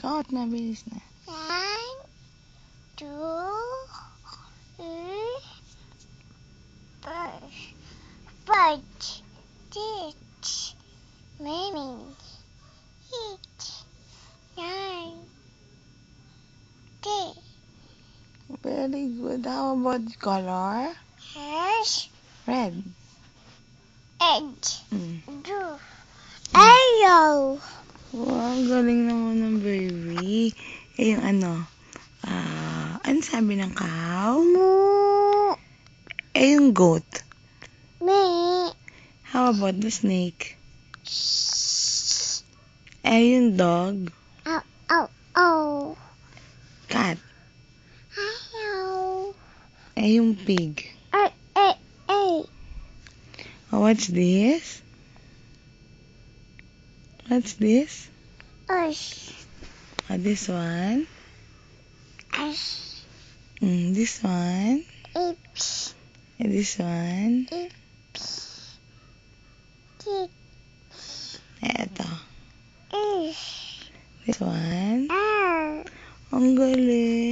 Count na, bilis na. 1, 2, 3, 4, 6, 7, 8, 9, 10. Very good. How about color? Yes. Red. Edge. Mm. Blue. Yellow. Wow, galing naman ng baby. Eh, yung ano? Ano sabi ng cow? Moo. Eh, yung goat. Me. How about the snake? Eh, yung dog. Oh, oh, oh. Cat. Hello. Eh, yung pig. Hey. Oh, what's this? What's this? Ush. Oh, this one. Ush. This one. Ips. And this one. Ips. Tips. Eto. Ish. This one. Ah. Ang galing.